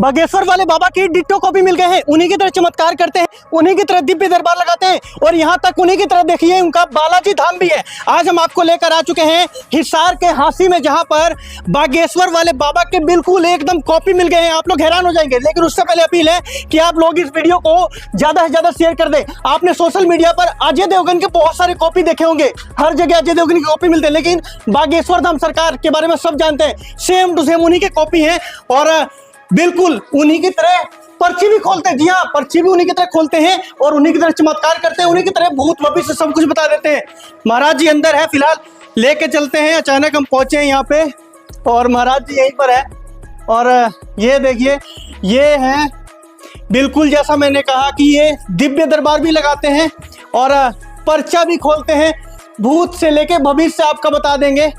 बागेश्वर वाले बाबा की ditto copy मिल गए हैं। उन्हीं की तरह चमत्कार करते हैं, उन्हीं की तरह दिव्य दरबार लगाते हैं और यहाँ तक उन्हीं की तरह देखिए उनका बालाजी धाम भी है। आज हम आपको लेकर आ चुके हैं हिसार के हांसी में, जहाँ पर बागेश्वर वाले बाबा के बिल्कुल एकदम कॉपी मिल गए हैं। आप लोग हैरान हो जाएंगे, लेकिन उससे पहले अपील है कि आप लोग इस वीडियो को ज्यादा से ज्यादा शेयर कर दें। आपने सोशल मीडिया पर अजय देवगन के बहुत सारे कॉपी देखे होंगे, हर जगह अजय देवगन की कॉपी मिलते हैं, लेकिन बागेश्वर धाम सरकार के बारे में सब जानते हैं। सेम टू सेम उन्हीं के कॉपी है और बिल्कुल उन्हीं की तरह पर्ची भी खोलते हैं। जी हाँ, पर्ची भी उन्हीं की तरह खोलते हैं और उन्हीं की तरह चमत्कार करते हैं, उन्हीं की तरह भूत भविष्य सब कुछ बता देते हैं। महाराज जी अंदर है, फिलहाल लेके चलते हैं। अचानक हम पहुंचे हैं यहाँ पे और महाराज जी यहीं पर है। और ये देखिए, ये है बिल्कुल जैसा मैंने कहा कि ये दिव्य दरबार भी लगाते हैं और पर्चा भी खोलते हैं। भूत से लेके भविष्य आपका बता देंगे।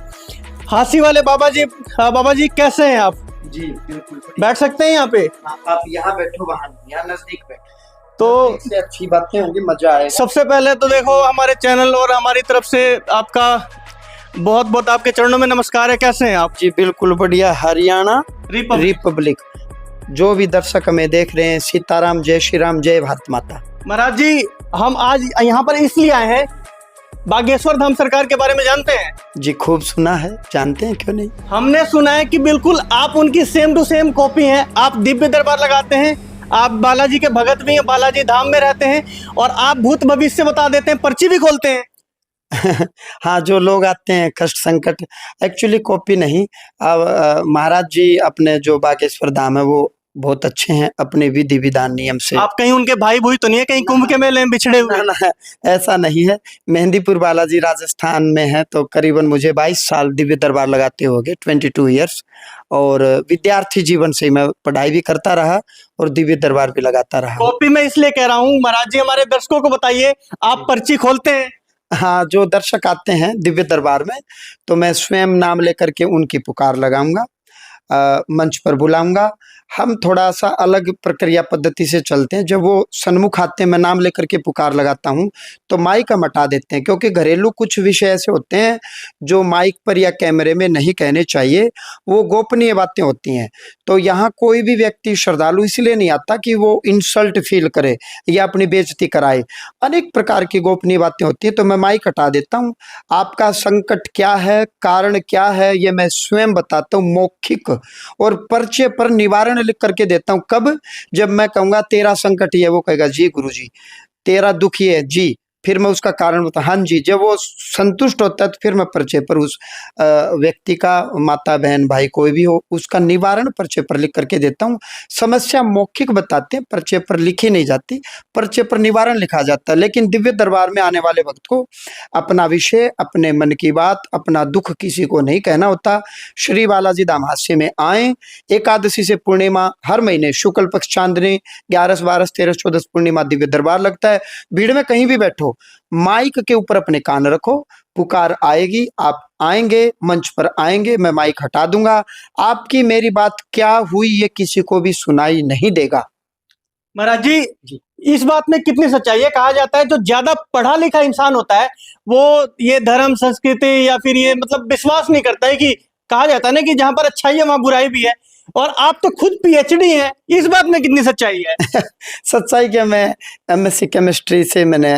हांसी वाले बाबा जी कैसे हैं आप? जी बिल्कुल, बैठ सकते हैं यहाँ पे? आप यहाँ बैठो, वहाँ यहाँ नजदीक बैठो, तो इससे अच्छी बातें होंगी, मजा आएगा। सबसे पहले तो देखो, हमारे चैनल और हमारी तरफ से आपका बहुत बहुत आपके चरणों में नमस्कार है। कैसे हैं आप? जी बिल्कुल बढ़िया। हरियाणा रिपब्लिक जो भी दर्शक हमें देख रहे हैं, सीताराम, जय श्री राम, जय भारत माता। महाराज जी, हम आज यहाँ पर इसलिए आए हैं, बागेश्वर धाम सरकार के बारे में जानते हैं? जी खूब सुना है, जानते हैं, क्यों नहीं। हमने सुना है कि बिल्कुल आप उनकी सेम टू सेम कॉपी हैं। आप दिव्य दरबार लगाते हैं, आप बालाजी के भगत भी हैं, बालाजी धाम में रहते हैं और आप भूत भविष्य बता देते हैं, पर्ची भी खोलते हैं। हाँ, जो लोग आते हैं कष्ट संकट, एक्चुअली कॉपी नहीं। अब महाराज जी अपने जो बागेश्वर धाम है वो बहुत अच्छे हैं अपने विधि विधान नियम से। आप कहीं उनके भाई भूई तो नहीं है, कहीं कुंभ के मेले में बिछड़े हुए? ना, ऐसा नहीं है। मेहंदीपुर बालाजी राजस्थान में है, तो करीबन मुझे 22 साल दिव्य दरबार लगाते हो गए, 22 ईयर्स। और विद्यार्थी जीवन से मैं पढ़ाई भी करता रहा और दिव्य दरबार भी लगाता रहा। कॉपी मैं इसलिए कह रहा हूँ महाराज जी, हमारे दर्शकों को बताइए, आप पर्ची खोलते हैं? हाँ, जो दर्शक आते हैं दिव्य दरबार में तो मैं स्वयं नाम लेकर के उनकी पुकार लगाऊंगा, मंच पर बुलाऊंगा। हम थोड़ा सा अलग प्रक्रिया पद्धति से चलते हैं। जब वो सन्मुख आते हैं, मैं नाम लेकर के पुकार लगाता हूं, तो माइक हम हटा देते हैं, क्योंकि घरेलू कुछ विषय ऐसे होते हैं जो माइक पर या कैमरे में नहीं कहने चाहिए, वो गोपनीय बातें होती हैं। तो यहाँ कोई भी व्यक्ति श्रद्धालु इसलिए नहीं आता कि वो इंसल्ट फील करे या अपनी बेइज्जती कराए। अनेक प्रकार की गोपनीय बातें होती हैं, तो मैं माइक हटा देता हूँ। आपका संकट क्या है, कारण क्या है, ये मैं स्वयं बताता हूँ मौखिक, और पर्चे पर निवारण लिख करके देता हूं। कब? जब मैं कहूंगा तेरा संकट ये, वो कहेगा जी गुरुजी, तेरा दुख ये है जी, फिर मैं उसका कारण बता, हाँ जी। जब वो संतुष्ट होता है तो फिर मैं पर्चे पर उस व्यक्ति का, माता बहन भाई कोई भी हो, उसका निवारण पर्चे पर लिख करके देता हूँ। समस्या मौखिक बताते हैं, पर्चे पर लिखी नहीं जाती, पर्चे पर निवारण लिखा जाता है। लेकिन दिव्य दरबार में आने वाले भक्त को अपना विषय, अपने मन की बात, अपना दुख किसी को नहीं कहना होता। श्री बालाजी धाम हास्य में आए। एकादशी से पूर्णिमा हर महीने शुक्ल पक्ष चांदनी 11, 12, 13, 14 पूर्णिमा दिव्य दरबार लगता है। भीड़ में कहीं भी बैठो, माइक के ऊपर अपने कान रखो, पुकार आएगी, आप आएंगे, मंच पर आएंगे, मैं माइक हटा दूंगा। आपकी मेरी बात क्या हुई ये किसी को भी सुनाई नहीं देगा। महाराज जी, इस बात में कितनी सच्चाई है? कहा जाता है जो ज्यादा पढ़ा लिखा इंसान होता है वो ये धर्म संस्कृति या फिर ये मतलब विश्वास नहीं करता है, कि कहा जाता है ना कि जहां पर अच्छाई है वहां बुराई भी है, और आप तो खुद पीएचडी हैं, इस बात में कितनी सच्चाई है? सच्चाई क्या, मैं एमएससी केमिस्ट्री से, मैंने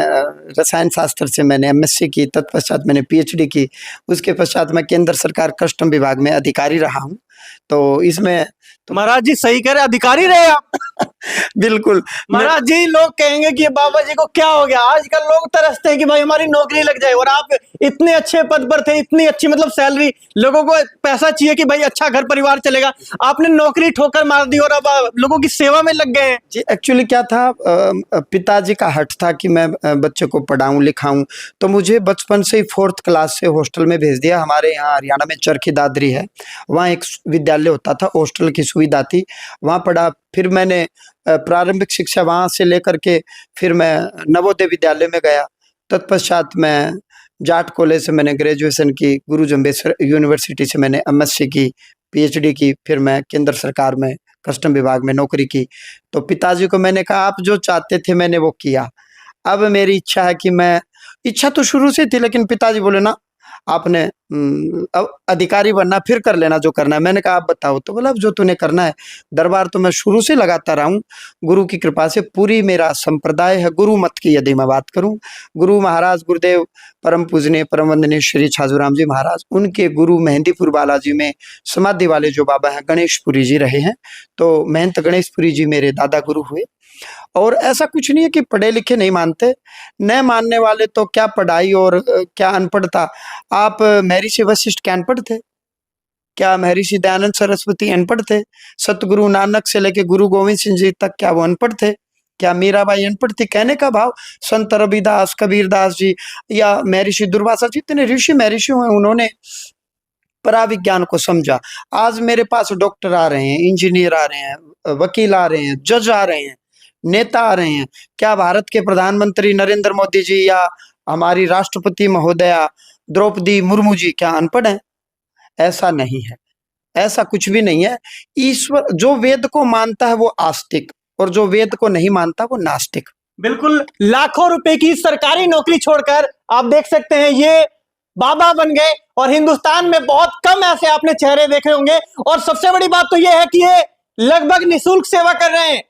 रसायन शास्त्र से मैंने एमएससी की, तत्पश्चात मैंने पीएचडी की। उसके पश्चात मैं केंद्र सरकार कस्टम विभाग में अधिकारी रहा हूँ। तो इसमें तो महाराज जी सही कह रहे, अधिकारी रहे आप। बिल्कुल महाराज जी, लोग कहेंगे कि बाबा जी को क्या हो गया। आजकल लोग तरसते हैं कि भाई हमारी नौकरी लग जाए, और आप इतने अच्छे पद पर थे, इतनी अच्छी मतलब सैलरी, लोगों को पैसा चाहिए कि भाई अच्छा घर परिवार चलेगा, आपने नौकरी ठोकर मार दी और अब लोगों की सेवा में लग गए हैं। जी एक्चुअली क्या था, पिताजी का हट था कि मैं बच्चे को पढ़ाऊं लिखाऊं, तो मुझे बचपन से ही 4th क्लास से हॉस्टल में भेज दिया। हमारे यहाँ हरियाणा में चरखी दादरी है, वहाँ एक विद्यालय होता था, हॉस्टल की सुविधा थी, वहाँ पढ़ा। फिर मैंने प्रारंभिक शिक्षा वहाँ से लेकर के फिर मैं नवोदय विद्यालय में गया। तत्पश्चात मैं जाट कॉलेज से मैंने ग्रेजुएशन की, गुरु जम्बेश्वर यूनिवर्सिटी से मैंने एमएससी की, पीएचडी की। फिर मैं केंद्र सरकार में कस्टम विभाग में नौकरी की। तो पिताजी को मैंने कहा आप जो चाहते थे मैंने वो किया, अब मेरी इच्छा है कि मैं, इच्छा तो शुरू से थी, लेकिन पिताजी बोले ना आपने अब अधिकारी बनना, फिर कर लेना जो करना है। मैंने कहा आप बताओ, तो बोला अब जो तूने करना है। दरबार तो मैं शुरू से लगाता रहा हूँ, गुरु की कृपा से पूरी मेरा संप्रदाय है। गुरु मत की यदि मैं बात करूँ, गुरु महाराज गुरुदेव परम पूजनीय परम वंदनीय श्री छाजूराम जी महाराज, उनके गुरु मेहंदीपुर बालाजी में समाधि वाले जो बाबा हैं गणेशपुरी जी रहे हैं, तो महंत गणेशपुरी जी मेरे दादा गुरु हुए। और ऐसा कुछ नहीं है कि पढ़े लिखे नहीं मानते, न मानने वाले तो क्या पढ़ाई और क्या अनपढ़ता। आप महर्षि वशिष्ठ क्या अनपढ़ थे? क्या महर्षि दयानंद सरस्वती अनपढ़ थे? सतगुरु नानक से लेके गुरु गोविंद सिंह जी तक क्या वो अनपढ़ थे? क्या मीराबाई अनपढ़ थी? कहने का भाव, संत रविदास, कबीरदास जी या महर्षि दुर्वासा, जितने ऋषि महर्षि हैं उन्होंने पराविज्ञान को समझा। आज मेरे पास डॉक्टर आ रहे हैं, इंजीनियर आ रहे हैं, वकील आ रहे हैं, जज आ रहे हैं, नेता आ रहे हैं। क्या भारत के प्रधानमंत्री नरेंद्र मोदी जी या हमारी राष्ट्रपति महोदया द्रौपदी मुर्मू जी क्या अनपढ़ हैं? ऐसा नहीं है, ऐसा कुछ भी नहीं है। ईश्वर जो वेद को मानता है वो आस्तिक, और जो वेद को नहीं मानता वो नास्तिक। बिल्कुल, लाखों रुपए की सरकारी नौकरी छोड़कर आप देख सकते हैं ये बाबा बन गए, और हिंदुस्तान में बहुत कम ऐसे आपने चेहरे देखे होंगे। और सबसे बड़ी बात तो ये है कि ये लगभग निःशुल्क सेवा कर रहे हैं।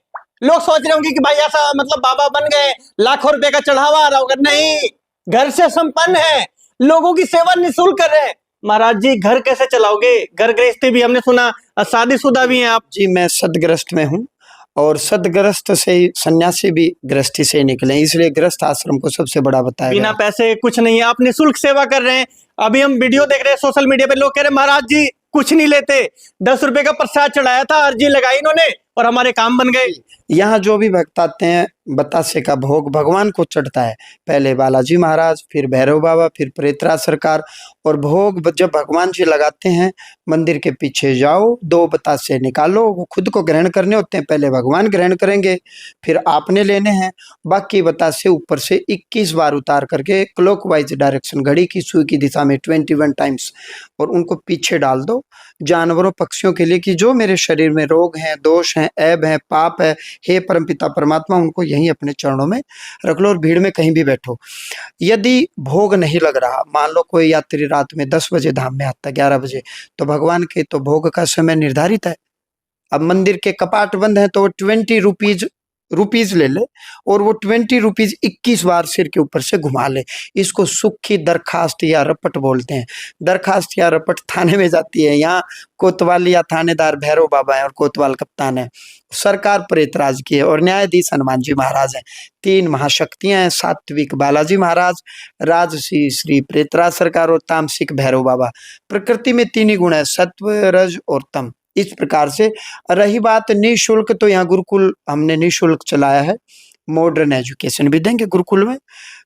लोग सोच रहे होंगे कि भाई ऐसा मतलब बाबा बन गए, लाखों रुपए का चढ़ावा आ रहा होगा। नहीं, घर से संपन्न है, लोगों की सेवा निःशुल्क कर रहे हैं। महाराज जी घर कैसे चलाओगे? घर गृहस्थी भी हमने सुना, शादीशुदा भी हैं आप। जी मैं सदग्रस्त में हूँ, और सदग्रस्त से ही सन्यासी भी गृहस्थी से ही निकले, इसलिए गृहस्थ आश्रम को सबसे बड़ा बताया बिना गया। पैसे कुछ नहीं है, आप निःशुल्क सेवा कर रहे हैं। अभी हम वीडियो देख रहे हैं सोशल मीडिया पे, लोग कह रहे हैं महाराज जी कुछ नहीं लेते, 10 रुपए का प्रसाद चढ़ाया था, अर्जी लगाई इन्होंने और हमारे काम बन गए। यहाँ जो भी भक्त आते हैं, बतासे का भोग भगवान को चढ़ता है। पहले बालाजी महाराज, फिर भैरव बाबा, फिर प्रेतराज सरकार। और भोग जब भगवान जी लगाते हैं, मंदिर के पीछे जाओ, 2 बतासे निकालो, वो खुद को ग्रहण करने होते हैं। पहले भगवान ग्रहण करेंगे, फिर आपने लेने हैं। बाकी बतासे ऊपर से 21 बार उतार करके क्लॉकवाइज डायरेक्शन, घड़ी की सुई की दिशा में 21 टाइम्स, और उनको पीछे डाल दो। जानवरों पक्षियों के लिए कि जो मेरे शरीर में रोग हैं, दोष हैं, ऐब हैं, पाप है, हे परमपिता परमात्मा, उनको यहीं अपने चरणों में रख लो और भीड़ में कहीं भी बैठो। यदि भोग नहीं लग रहा, मान लो कोई यात्री रात में 10 बजे धाम में आता, 11 बजे, तो भगवान के तो भोग का समय निर्धारित है। अब मंदिर के कपाट बंद है तो वो 20 रुपीज ले ले, और वो 20 रुपीज 21 बार सिर के ऊपर से घुमा ले। इसको सुखी दरखास्त या रपट बोलते हैं। दरखास्त या रपट थाने में जाती है। यहाँ कोतवाल या थानेदार भैरव बाबा है और कोतवाल कप्तान है। सरकार प्रेतराज की है और न्यायाधीश हनुमान जी महाराज हैं। 3 महाशक्तियां हैं, सात्विक बालाजी महाराज, राजसी श्री प्रेतराज सरकार और तामसिक भैरव बाबा। प्रकृति में 3 ही गुण है, सत्व, रज और तम। इस प्रकार से रही बात निःशुल्क, तो यहाँ गुरुकुल हमने निःशुल्क चलाया है। मॉडर्न एजुकेशन भी देंगे गुरुकुल में,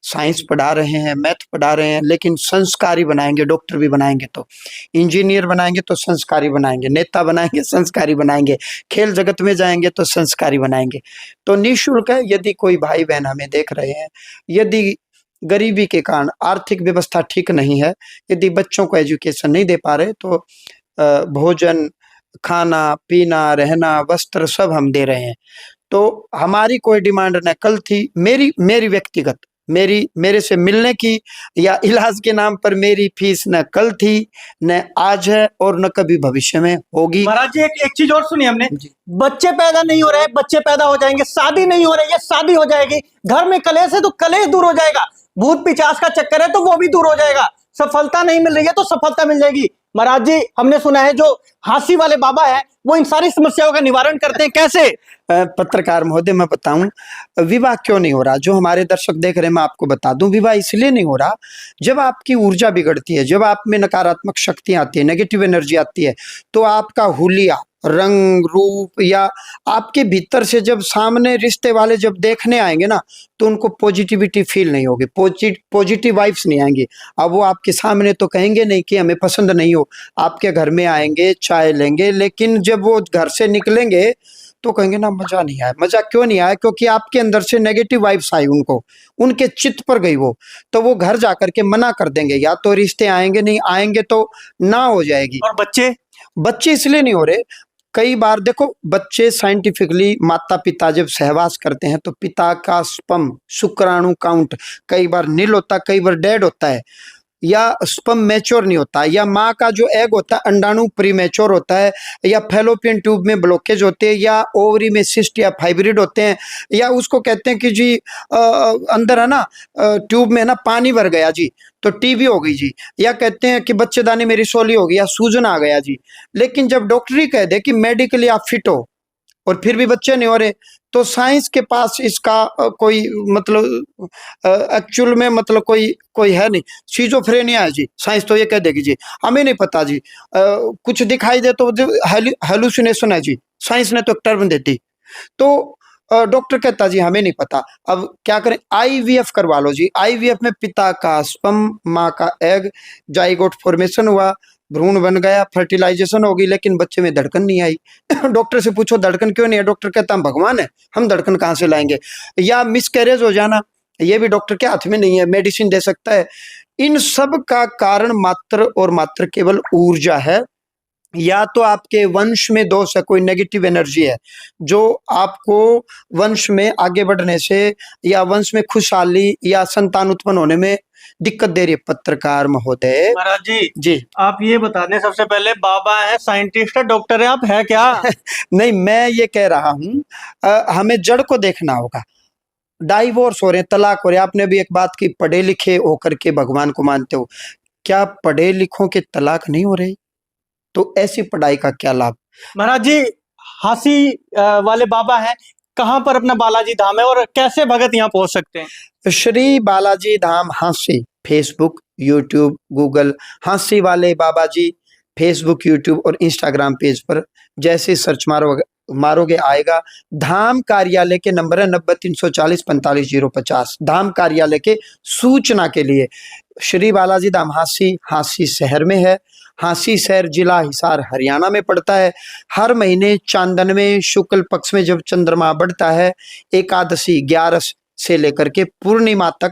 साइंस पढ़ा रहे हैं, मैथ पढ़ा रहे हैं, लेकिन संस्कारी बनाएंगे। डॉक्टर भी बनाएंगे तो, इंजीनियर बनाएंगे तो संस्कारी बनाएंगे, नेता बनाएंगे संस्कारी बनाएंगे, खेल जगत में जाएंगे तो संस्कारी बनाएंगे। तो निःशुल्क है। यदि कोई भाई बहन हमें देख रहे हैं, यदि गरीबी के कारण आर्थिक व्यवस्था ठीक नहीं है, यदि बच्चों को एजुकेशन नहीं दे पा रहे, तो भोजन, खाना पीना, रहना, वस्त्र सब हम दे रहे हैं। तो हमारी कोई डिमांड न कल थी, मेरी व्यक्तिगत, मेरे से मिलने की या इलाज के नाम पर मेरी फीस न कल थी, न आज है, और न कभी भविष्य में होगी। महाराज जी एक चीज और सुनी हमने, बच्चे पैदा नहीं हो रहे, बच्चे पैदा हो जाएंगे। शादी नहीं हो रही है, शादी हो जाएगी। घर में कलेश है तो कलेश दूर हो जाएगा। भूत पिचास का चक्कर है तो वो भी दूर हो जाएगा। सफलता नहीं मिल रही है तो सफलता मिल जाएगी। महाराज जी हमने सुना है जो हासी वाले बाबा है वो इन सारी समस्याओं का निवारण करते हैं, कैसे? पत्रकार महोदय मैं बताऊं, विवाह क्यों नहीं हो रहा? जो हमारे दर्शक देख रहे हैं मैं आपको बता दूं, विवाह इसलिए नहीं हो रहा, जब आपकी ऊर्जा बिगड़ती है, जब आप में नकारात्मक शक्ति आती है, नेगेटिव एनर्जी आती है, तो आपका हुलिया, रंग, रूप, या आपके भीतर से जब सामने रिश्ते वाले जब देखने आएंगे ना, तो उनको पॉजिटिविटी फील नहीं होगी, पॉजिटिव वाइब्स नहीं आएंगी। अब वो आपके सामने तो कहेंगे नहीं कि हमें पसंद नहीं हो, आपके घर में आएंगे, चाय लेंगे, लेकिन जब वो घर से निकलेंगे तो कहेंगे ना मजा नहीं आया। मजा क्यों नहीं आया? क्योंकि आपके अंदर से नेगेटिव वाइब्स आई, उनको, उनके चित्त पर गई वो, तो वो घर जाकर के मना कर देंगे, या तो रिश्ते आएंगे, नहीं आएंगे तो ना हो जाएगी। और बच्चे इसलिए नहीं हो रहे, कई बार देखो बच्चे साइंटिफिकली, माता पिता जब सहवास करते हैं तो पिता का स्पर्म, शुक्राणु काउंट कई बार नील होता है, कई बार डेड होता है। या स्पर्म मैच्योर नहीं होता, या माँ का जो एग होता है अंडाणु प्री मैच्योर होता है, या फैलोपियन ट्यूब में ब्लॉकेज होते हैं, या ओवरी में सिस्ट या फाइब्रिड होते हैं, या उसको कहते हैं कि जी अंदर है ना ट्यूब में ना पानी भर गया जी तो टीबी हो गई जी, या कहते हैं कि बच्चेदानी में रिसोली हो गई या सूजन आ गया जी। लेकिन जब डॉक्टर ही कह दे कि मेडिकली आप फिट हो और फिर भी बच्चे नहीं हो रहे, तो साइंस के पास इसका कोई मतलब एक्चुअल में मतलब कोई है नहीं। सिजोफ्रेनिया है जी, साइंस तो ये कह देगी जी, हमें नहीं पता जी। कुछ दिखाई दे तो हेलुसिनेशन है जी, साइंस ने तो एक टर्म दे दी। तो डॉक्टर कहता जी हमें नहीं पता। अब क्या करें, आईवीएफ करवा लो जी। आईवीएफ में पिता का स्पर्म, माँ का एग, जाइगोट फॉर्मेशन हुआ, भ्रूण बन गया, फर्टिलाइजेशन होगी, लेकिन बच्चे में धड़कन नहीं आई। डॉक्टर से पूछो धड़कन क्यों नहीं है, डॉक्टर कहता हम भगवान है, हम धड़कन कहाँ से लाएंगे। या मिसकैरेज हो जाना, ये भी डॉक्टर के हाथ में नहीं है, मेडिसिन दे सकता है। इन सब का कारण मात्र और मात्र केवल ऊर्जा है, या तो आपके वंश में दोष है, कोई नेगेटिव एनर्जी है जो आपको वंश में आगे बढ़ने से या वंश में खुशहाली या संतान उत्पन्न होने में दिक्कत दे रही है। पत्रकार महोदय महाराज जी, जी आप ये बता दें सबसे पहले, बाबा है, साइंटिस्ट है, डॉक्टर है, आप है क्या? नहीं, मैं ये कह रहा हूं हमें जड़ को देखना होगा। डाइवोर्स हो रहे हैं, तलाक हो रहे हैं। आपने भी एक बात की, पढ़े लिखे होकर के भगवान को मानते हो, क्या पढ़े लिखों के तलाक नहीं हो रहे? तो ऐसी पढ़ाई का क्या लाभ? महाराज जी, हासी वाले बाबा हैं, कहाँ पर अपना बालाजी धाम है और कैसे भगत यहाँ पहुंच सकते हैं? Shri Balaji Dham Hansi, Facebook, YouTube, Google, Hansi वाले बाबा जी, फेसबुक, यूट्यूब और इंस्टाग्राम पेज पर जैसे सर्च मारोगे आएगा। धाम कार्यालय के नंबर है 90-340-45-050। धाम कार्यालय के सूचना के लिए। श्री बालाजी धाम हांसी शहर में है। हांसी शहर जिला हिसार हरियाणा में पड़ता है। हर महीने चांदनवें शुक्ल पक्ष में जब चंद्रमा बढ़ता है, एकादशी 11 से लेकर के पूर्णिमा तक,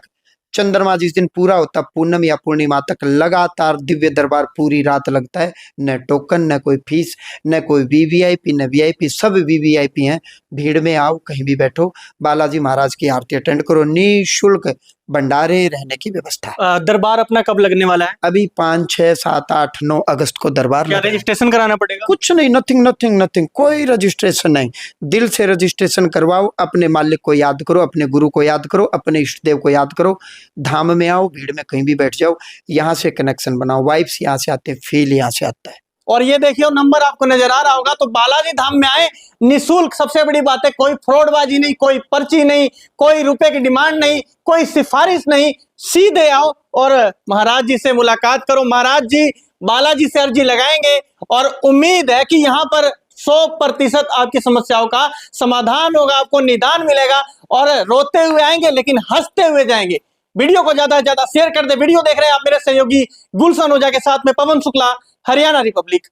चंद्रमा जिस दिन पूरा होता, पूनम या पूर्णिमा तक लगातार दिव्य दरबार पूरी रात लगता है। न टोकन, न कोई फीस, न कोई वीवीआईपी, न वीआईपी, सब वीवीआईपी हैं। भीड़ में आओ, कहीं भी बैठो, बालाजी महाराज की आरती अटेंड करो, निःशुल्क भंडारे, रहने की व्यवस्था। दरबार अपना कब लगने वाला है? अभी 5, 6, 7, 8, 9 अगस्त को दरबार क्या लगा है। रजिस्ट्रेशन कराना पड़ेगा? कुछ नहीं, नथिंग, कोई रजिस्ट्रेशन नहीं। दिल से रजिस्ट्रेशन करवाओ, अपने मालिक को याद करो, अपने गुरु को याद करो, अपने इष्ट देव को याद करो, धाम में आओ, भीड़ में कहीं भी बैठ जाओ, यहाँ से कनेक्शन बनाओ। वाइब्स यहाँ से आते हैं, फील यहाँ से आता है। और ये देखिए नंबर आपको नजर आ रहा होगा, तो बालाजी धाम में आए, निःशुल्क। सबसे बड़ी बात है, कोई फ्रॉडबाजी नहीं, कोई पर्ची नहीं, कोई रुपए की डिमांड नहीं, कोई सिफारिश नहीं, सीधे आओ और महाराज जी से मुलाकात करो। महाराज जी बालाजी से अर्जी लगाएंगे और उम्मीद है कि यहाँ पर 100% आपकी समस्याओं का समाधान होगा, आपको निदान मिलेगा और रोते हुए आएंगे लेकिन हंसते हुए जाएंगे। वीडियो को ज्यादा से ज्यादा शेयर कर दे। वीडियो देख रहे हैं आप मेरे सहयोगी गुलशन ओझा के साथ में पवन शुक्ला, हरियाणा रिपब्लिक।